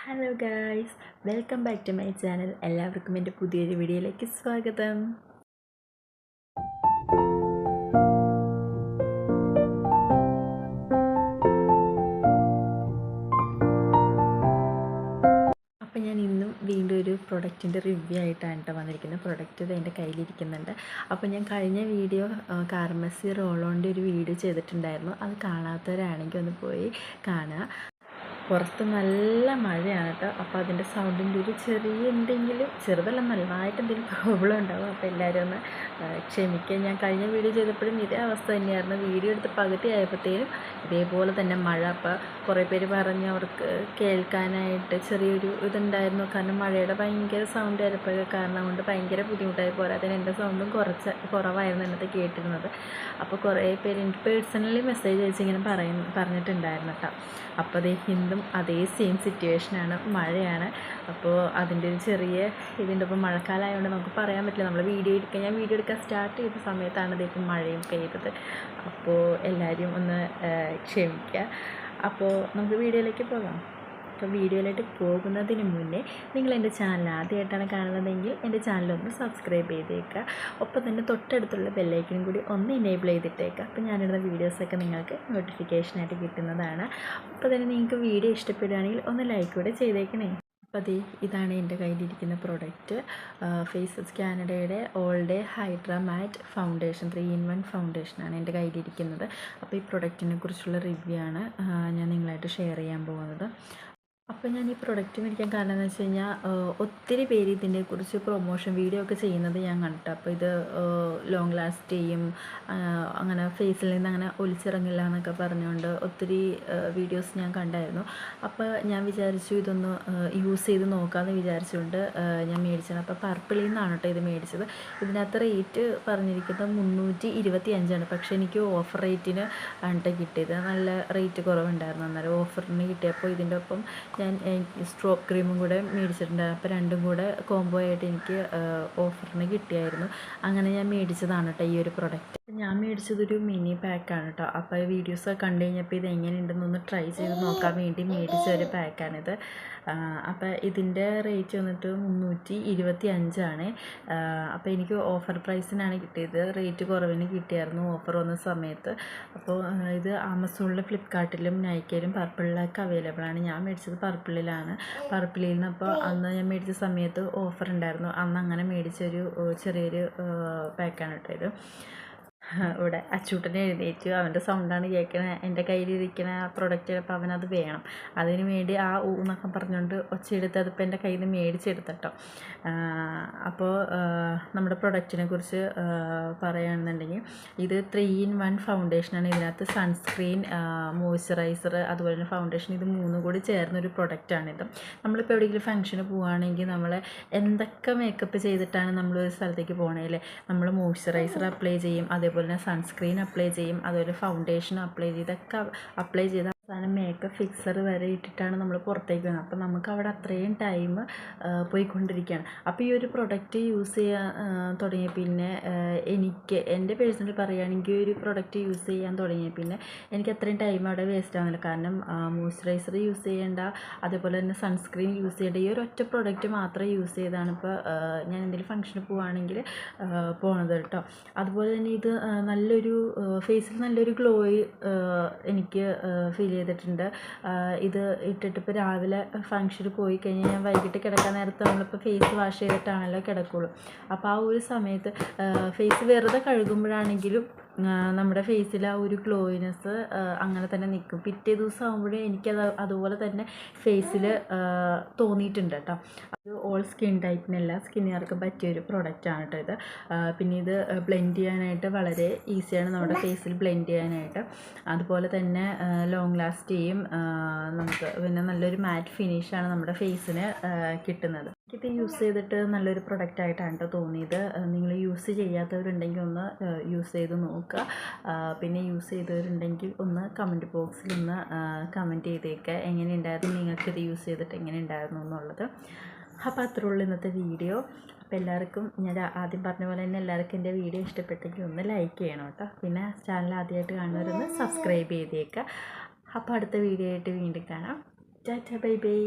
Hello guys, welcome back to my channel. എല്ലാവർക്കും എൻ്റെ പുതിയൊരു വീഡിയോയിലേക്ക് സ്വാഗതം. അപ്പോൾ ഞാൻ ഇന്നും വീണ്ടും ഒരു പ്രൊഡക്റ്റിൻ്റെ റിവ്യൂ ആയിട്ടാണ് കേട്ടോ വന്നിരിക്കുന്നത്. പ്രൊഡക്റ്റ് ഇത് എൻ്റെ കയ്യിലിരിക്കുന്നുണ്ട്. അപ്പോൾ ഞാൻ കഴിഞ്ഞ വീഡിയോ കാർമസി റോളോൻ്റെ ഒരു വീഡിയോ ചെയ്തിട്ടുണ്ടായിരുന്നു. അത് കാണാത്തവരാണെങ്കിൽ ഒന്ന് പോയി കാണുക. പുറത്ത് നല്ല മഴയാണ് കേട്ടോ. അപ്പോൾ അതിൻ്റെ സൗണ്ടിൻ്റെ ഒരു ചെറിയ എന്തെങ്കിലും ചെറുതല്ല നല്ലതായിട്ട് എന്തെങ്കിലും പ്രോബ്ലം ഉണ്ടാവും. അപ്പോൾ എല്ലാവരും ഒന്ന് ക്ഷമിക്കുക. ഞാൻ കഴിഞ്ഞ വീഡിയോ ചെയ്തപ്പോഴും ഇതേ അവസ്ഥ തന്നെയായിരുന്നു. വീഡിയോ എടുത്ത് പകുതി ആയപ്പോഴത്തേനും ഇതേപോലെ തന്നെ മഴ. അപ്പോൾ കുറേ പേര് പറഞ്ഞ് അവർക്ക് കേൾക്കാനായിട്ട് ചെറിയൊരു ഇതുണ്ടായിരുന്നു. കാരണം മഴയുടെ ഭയങ്കര സൗണ്ട് ആയപ്പോഴൊക്കെ കാരണം കൊണ്ട് ഭയങ്കര ബുദ്ധിമുട്ടായി. പോരാതെ എൻ്റെ സൗണ്ടും കുറവായിരുന്നു എന്നത്തെ കേട്ടിരുന്നത്. അപ്പോൾ കുറേ പേര് എനിക്ക് പേഴ്സണലി മെസ്സേജ് അയച്ച് ഇങ്ങനെ പറഞ്ഞിട്ടുണ്ടായിരുന്നു കേട്ടോ. അപ്പോൾ അതേ ഹിന്ദും അതേ സെയിം സിറ്റുവേഷനാണ്, മഴയാണ്. അപ്പോൾ അതിൻ്റെ ഒരു ചെറിയ ഇതിൻ്റെ ഒപ്പം മഴക്കാലമായതുകൊണ്ട് നമുക്ക് പറയാൻ പറ്റില്ല. നമ്മൾ ഞാൻ വീഡിയോ എടുക്കാൻ സ്റ്റാർട്ട് ചെയ്ത സമയത്താണ് ഇതേക്കും മഴയും പെയ്തത്. അപ്പോൾ എല്ലാവരും ഒന്ന് ക്ഷമിക്കുക. അപ്പോൾ നമുക്ക് വീഡിയോയിലേക്ക് പോകാം. അപ്പോൾ വീഡിയോയിലേക്ക് പോകുന്നതിന് മുന്നേ നിങ്ങൾ എൻ്റെ ചാനൽ ആദ്യമായിട്ടാണ് കാണുന്നതെങ്കിൽ എൻ്റെ ചാനലൊന്ന് സബ്സ്ക്രൈബ് ചെയ്തേക്കുക. ഒപ്പം തന്നെ തൊട്ടടുത്തുള്ള ബെല്ലൈക്കനും കൂടി ഒന്ന് ഇനേബിൾ ചെയ്തിട്ടേക്കുക. അപ്പോൾ ഞാനിടുന്ന വീഡിയോസൊക്കെ നിങ്ങൾക്ക് നോട്ടിഫിക്കേഷനായിട്ട് കിട്ടുന്നതാണ്. അപ്പോൾ തന്നെ നിങ്ങൾക്ക് വീഡിയോ ഇഷ്ടപ്പെടുകയാണെങ്കിൽ ഒന്ന് ലൈക്ക് കൂടെ ചെയ്തേക്കണേ. അപ്പോൾ ഇതാണ് എൻ്റെ കയ്യിലിരിക്കുന്ന പ്രോഡക്റ്റ്. ഫേസസ് കാനഡയുടെ ഓൾ ഡേ ഹൈഡ്ര മാറ്റ് ഫൗണ്ടേഷൻ 3-in-1 ഫൗണ്ടേഷനാണ് എൻ്റെ കയ്യിലിരിക്കുന്നത്. അപ്പോൾ ഈ പ്രൊഡക്റ്റിനെ കുറിച്ചുള്ള റിവ്യൂ ആണ് ഞാൻ നിങ്ങളായിട്ട് ഷെയർ ചെയ്യാൻ പോകുന്നത്. അപ്പോൾ ഞാൻ ഈ പ്രൊഡക്റ്റ് മേടിക്കാൻ കാരണം എന്ന് വെച്ച് കഴിഞ്ഞാൽ ഒത്തിരി പേര് ഇതിനെക്കുറിച്ച് പ്രൊമോഷൻ വീഡിയോ ഒക്കെ ചെയ്യുന്നത് ഞാൻ കണ്ടിട്ട്. അപ്പോൾ ഇത് ലോങ് ലാസ്റ്റ് ചെയ്യും, അങ്ങനെ ഫേസിൽ നിന്ന് അങ്ങനെ ഒലിച്ചിറങ്ങില്ല എന്നൊക്കെ പറഞ്ഞുകൊണ്ട് ഒത്തിരി വീഡിയോസ് ഞാൻ കണ്ടായിരുന്നു. അപ്പോൾ ഞാൻ വിചാരിച്ചു ഇതൊന്ന് യൂസ് ചെയ്ത് നോക്കാമെന്ന് വിചാരിച്ചുകൊണ്ട് ഞാൻ മേടിച്ചത്. അപ്പോൾ പർപ്പിളിൽ നിന്നാണ് കേട്ടോ ഇത് മേടിച്ചത്. ഇതിനകത്ത് റേറ്റ് പറഞ്ഞിരിക്കുന്നത് 325ആണ്. പക്ഷേ എനിക്ക് ഓഫർ റേറ്റിന് ആണ് കിട്ടിയത്. നല്ല റേറ്റ് കുറവുണ്ടായിരുന്നു. അന്നേരം ഓഫറിന് കിട്ടിയപ്പോൾ ഇതിൻ്റെ ഒപ്പം ഞാൻ സ്ട്രോക്ക് ക്രീമും കൂടെ മേടിച്ചിട്ടുണ്ട്. അപ്പോൾ രണ്ടും കൂടെ കോംബോ ആയിട്ട് എനിക്ക് ഓഫറിന് കിട്ടിയായിരുന്നു. അങ്ങനെ ഞാൻ മേടിച്ചതാണ് കേട്ടോ ഈ ഒരു പ്രൊഡക്റ്റ്. ഞാൻ മേടിച്ചതൊരു മിനി പാക്കാണ് കേട്ടോ. അപ്പോൾ വീഡിയോസ് കണ്ടു കഴിഞ്ഞപ്പോൾ ഇത് എങ്ങനെയുണ്ടെന്നൊന്ന് ട്രൈ ചെയ്ത് നോക്കാൻ വേണ്ടി മേടിച്ച ഒരു പാക്കാണിത്. അപ്പോൾ ഇതിൻ്റെ റേറ്റ് വന്നിട്ട് 325ആണ്. അപ്പോൾ എനിക്ക് ഓഫർ പ്രൈസിനാണ് കിട്ടിയത്. റേറ്റ് കുറവിന് കിട്ടിയായിരുന്നു ഓഫർ വന്ന സമയത്ത്. അപ്പോൾ ഇത് ആമസോണിലും ഫ്ലിപ്കാർട്ടിലും നൈക്കയിലും പർപ്പിളിലൊക്കെ അവൈലബിൾ ആണ്. ഞാൻ മേടിച്ചത് പർപ്പിളിലാണ്. പർപ്പിളിൽ നിന്ന് അപ്പോൾ അന്ന് ഞാൻ മേടിച്ച സമയത്ത് ഓഫർ ഉണ്ടായിരുന്നു. അന്ന് അങ്ങനെ മേടിച്ചൊരു ചെറിയൊരു പാക്കാണ് കേട്ടോ ഇത്. ഇവിടെ അച്ചൂട്ടനെ എഴുന്നേറ്റു. അവൻ്റെ സൗണ്ടാണ് കേൾക്കണത്. എൻ്റെ കയ്യിലിരിക്കുന്ന പ്രൊഡക്റ്റ്. അപ്പോൾ അവനത് വേണം. അതിന് വേണ്ടി ആ എന്നൊക്കെ പറഞ്ഞുകൊണ്ട് ഒച്ചയെടുത്ത് അതിപ്പോൾ എൻ്റെ കയ്യിൽ നിന്ന് മേടിച്ചെടുത്തട്ടോ. അപ്പോൾ നമ്മുടെ പ്രൊഡക്റ്റിനെ കുറിച്ച് പറയുകയാണെന്നുണ്ടെങ്കിൽ ഇത് 3-in-1 ഫൗണ്ടേഷനാണ്. ഇതിനകത്ത് സൺസ്ക്രീൻ, മോയ്സ്ചറൈസർ, അതുപോലെ തന്നെ ഫൗണ്ടേഷൻ, ഇത് മൂന്നും കൂടി ചേർന്നൊരു പ്രൊഡക്റ്റാണിത്. നമ്മളിപ്പോൾ എവിടെയെങ്കിലും ഫംഗ്ഷന് പോവുകയാണെങ്കിൽ നമ്മൾ എന്തൊക്കെ മേക്കപ്പ് ചെയ്തിട്ടാണ് നമ്മൾ ഒരു സ്ഥലത്തേക്ക് പോകണേലേ, നമ്മൾ മോയ്സ്ചറൈസർ അപ്ലൈ ചെയ്യും, അതേപോലെ തന്നെ സൺസ്ക്രീൻ അപ്ലൈ ചെയ്യും, അതുപോലെ ഫൗണ്ടേഷൻ ഇതൊക്കെ അപ്ലൈ ചെയ്ത അവസാനം മേക്കപ്പ് ഫിക്സർ വരെ ഇട്ടിട്ടാണ് നമ്മൾ പുറത്തേക്ക് വരുന്നത്. അപ്പോൾ നമുക്ക് അവിടെ അത്രയും ടൈം പോയിക്കൊണ്ടിരിക്കുകയാണ്. അപ്പോൾ ഈ ഒരു പ്രൊഡക്റ്റ് യൂസ് ചെയ്യാൻ തുടങ്ങിയ പിന്നെ എൻ്റെ പേഴ്സണൽ പറയുകയാണെങ്കിൽ ഒരു പ്രൊഡക്റ്റ് യൂസ് ചെയ്യാൻ തുടങ്ങിയ പിന്നെ എനിക്ക് അത്രയും ടൈം അവിടെ വേസ്റ്റ് ആവുന്നില്ല. കാരണം മോയ്സ്ചറൈസർ യൂസ് ചെയ്യേണ്ട, അതേപോലെ തന്നെ സൺസ്ക്രീൻ യൂസ് ചെയ്യേണ്ട, ഈ ഒരു ഒറ്റ പ്രൊഡക്റ്റ് മാത്രം യൂസ് ചെയ്താണ് ഇപ്പോൾ ഞാൻ എന്തെങ്കിലും ഫംഗ്ഷന് പോവുകയാണെങ്കിൽ പോണത് കേട്ടോ. അതുപോലെ തന്നെ ഇത് നല്ലൊരു ഫേസിൽ നല്ലൊരു ഗ്ലോ എനിക്ക് ഫീൽ ചെയ്തിട്ടുണ്ട്. ഇത് ഇട്ടിട്ട് ഇപ്പോൾ രാവിലെ ഫംഗ്ഷന് പോയി കഴിഞ്ഞാൽ ഞാൻ വൈകിട്ട് കിടക്കാൻ നേരത്ത് നമ്മളിപ്പോൾ ഫേസ് വാഷ് ചെയ്തിട്ടാണല്ലോ കിടക്കുള്ളൂ. അപ്പോൾ ആ ഒരു സമയത്ത് ഫേസ് വെറുതെ കഴുകുമ്പോഴാണെങ്കിലും നമ്മുടെ ഫേസിൽ ആ ഒരു ഗ്ലോയിനെസ് അങ്ങനെ തന്നെ നിൽക്കും. പിറ്റേ ദിവസം ആകുമ്പോഴേ എനിക്കത് അതുപോലെ തന്നെ ഫേസിൽ തോന്നിയിട്ടുണ്ട് കേട്ടോ. അത് ഓൾ സ്കിൻ ടൈപ്പിനെല്ലാം സ്കിന്നുകാർക്ക് പറ്റിയൊരു പ്രൊഡക്റ്റാണ് കേട്ടോ ഇത്. പിന്നെ ഇത് ബ്ലെൻഡ് ചെയ്യാനായിട്ട് വളരെ ഈസിയാണ് നമ്മുടെ ഫേസിൽ ബ്ലെൻഡ് ചെയ്യാനായിട്ട്. അതുപോലെ തന്നെ ലോങ് ലാസ്റ്റ് ചെയ്യും നമുക്ക്. പിന്നെ നല്ലൊരു മാറ്റ് ഫിനിഷാണ് നമ്മുടെ ഫേസിന് കിട്ടുന്നത്. ഇത് യൂസ് ചെയ്തിട്ട് നല്ലൊരു പ്രൊഡക്റ്റായിട്ടാണ് കേട്ടോ തോന്നിയത്. നിങ്ങൾ യൂസ് ചെയ്യാത്തവരുണ്ടെങ്കിൽ ഒന്ന് യൂസ് ചെയ്ത് നോക്കുക. പിന്നെ യൂസ് ചെയ്തവരുണ്ടെങ്കിൽ ഒന്ന് കമൻറ്റ് ബോക്സിൽ ഒന്ന് കമൻറ്റ് ചെയ്തേക്കുക എങ്ങനെയുണ്ടായിരുന്നു, നിങ്ങൾക്കിത് യൂസ് ചെയ്തിട്ട് എങ്ങനെയുണ്ടായിരുന്നു എന്നുള്ളത്. അപ്പോൾ അത്രേ ഉള്ളൂ ഇന്നത്തെ വീഡിയോ. അപ്പോൾ എല്ലാവർക്കും ഞാൻ ആദ്യം പറഞ്ഞ പോലെ തന്നെ എല്ലാവർക്കും എൻ്റെ വീഡിയോ ഇഷ്ടപ്പെട്ടെങ്കിൽ ഒന്ന് ലൈക്ക് ചെയ്യണം കേട്ടോ. പിന്നെ ചാനൽ ആദ്യമായിട്ട് കാണുന്നവരൊന്ന് സബ്സ്ക്രൈബ് ചെയ്തേക്കുക. അപ്പോൾ അടുത്ത വീഡിയോ ആയിട്ട് വീണ്ടും കാണാം. Tata, bye bye.